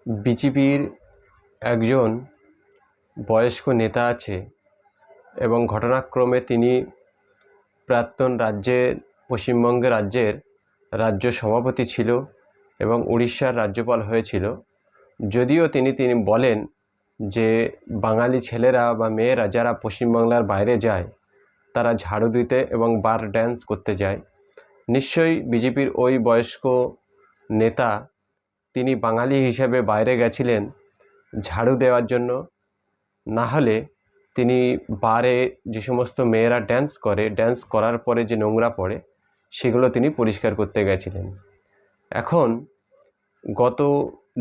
বিজেপির একজন বয়স্ক নেতা আছে এবং ঘটনাক্রমে তিনি প্রাক্তন পশ্চিমবঙ্গ রাজ্যের রাজ্য সভাপতি ছিল এবং উড়িষ্যার রাজ্যপাল হয়েছিল। যদিও তিনি বলেন যে বাঙালি ছেলেরা বা মেয়েরা যারা পশ্চিমবাংলার বাইরে যায় তারা ঝাড়ু দিতে এবং বার ড্যান্স করতে যায়। নিশ্চয়ই বিজেপির ওই বয়স্ক নেতা তিনি বাঙালি হিসেবে বাইরে গেছিলেন ঝাড়ু দেওয়ার জন্য, না হলে তিনি বারে যে সমস্ত মেয়েরা ড্যান্স করার পরে যে নোংরা পড়ে সেগুলো তিনি পরিষ্কার করতে গেছিলেন। এখন গত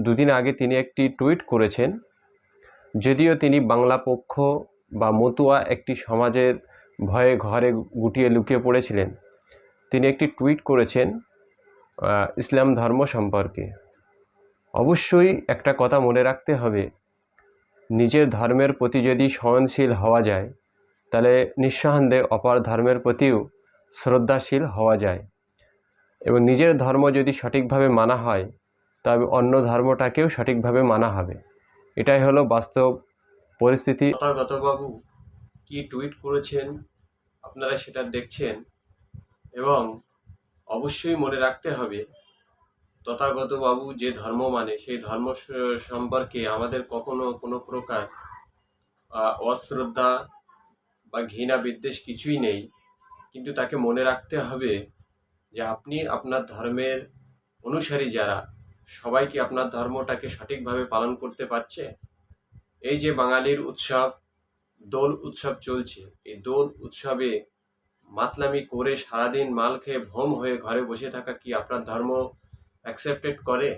দুদিন আগে তিনি একটি টুইট করেছেন। যদিও তিনি বাংলা পক্ষ বা মতুয়া একটি সমাজের ভয়ে ঘরে গুটিয়ে লুকিয়ে পড়েছিলেন, তিনি একটি টুইট করেছেন ইসলাম ধর্ম সম্পর্কে। অবশ্যই একটা কথা মনে রাখতে হবে, নিজের ধর্মের প্রতি যদি সহনশীল হওয়া যায় তাহলে নিঃসন্দেহে অপর ধর্মের প্রতিও শ্রদ্ধাশীল হওয়া যায় এবং নিজের ধর্ম যদি সঠিকভাবে মানা হয় তবে অন্য ধর্মটাকেও সঠিকভাবে মানা হবে। এটাই হলো বাস্তব পরিস্থিতি। তথাগতবাবু কি টুইট করেছেন আপনারা সেটা দেখছেন এবং অবশ্যই মনে রাখতে হবে তথাগতবাবু যে ধর্ম মানে সেই ধর্ম সম্পর্কে আমাদের কখনো কোনো প্রকার অশ্রদ্ধা বা ঘৃণা বিদ্বেষ কিছুই নেই। কিন্তু তাকে মনে রাখতে হবে যে আপনি আপনার ধর্মের অনুসারী যারা সবাই কি আপনার ধর্মটাকে সঠিকভাবে পালন করতে পারছে? এই যে বাঙালির উৎসব দোল উৎসব চলছে, এই দোল উৎসবে মাতলামি করে সারাদিন মাল খেয়ে ভোম হয়ে ঘরে বসে থাকা কি আপনার ধর্ম অ্যাকসেপ্টেড করে?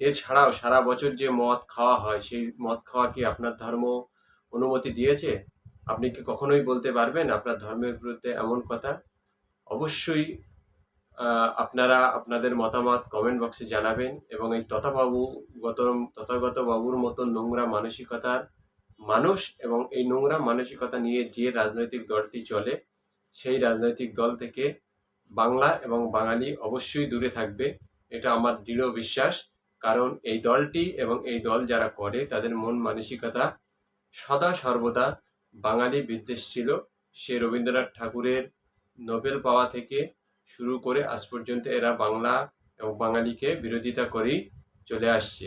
এছাড়াও সারা বছর যে মদ খাওয়া হয় সেই মদ খাওয়া কি আপনার ধর্ম অনুমতি দিয়েছে? আপনি কি কখনোই বলতে পারবেন আপনার ধর্মের বিরুদ্ধে এমন কথা? অবশ্যই আপনারা আপনাদের মতামত কমেন্ট বক্সে জানাবেন এবং এই তথাগত বাবুর মতো নোংরা মানসিকতার মানুষ এবং এই নোংরা মানসিকতা নিয়ে যে রাজনৈতিক দলটি চলে সেই রাজনৈতিক দল থেকে বাংলা এবং বাঙালি অবশ্যই দূরে থাকবে, এটা আমার দৃঢ় বিশ্বাস। কারণ এই দলটি এবং এই দল যারা করে তাদের মন মানসিকতা সদা সর্বদা বাঙালি বিদ্বেষ ছিল। সে রবীন্দ্রনাথ ঠাকুরের নোবেল পাওয়া থেকে শুরু করে আজ পর্যন্ত এরা বাংলা এবং বাঙালিকে বিরোধিতা করেই চলে আসছে।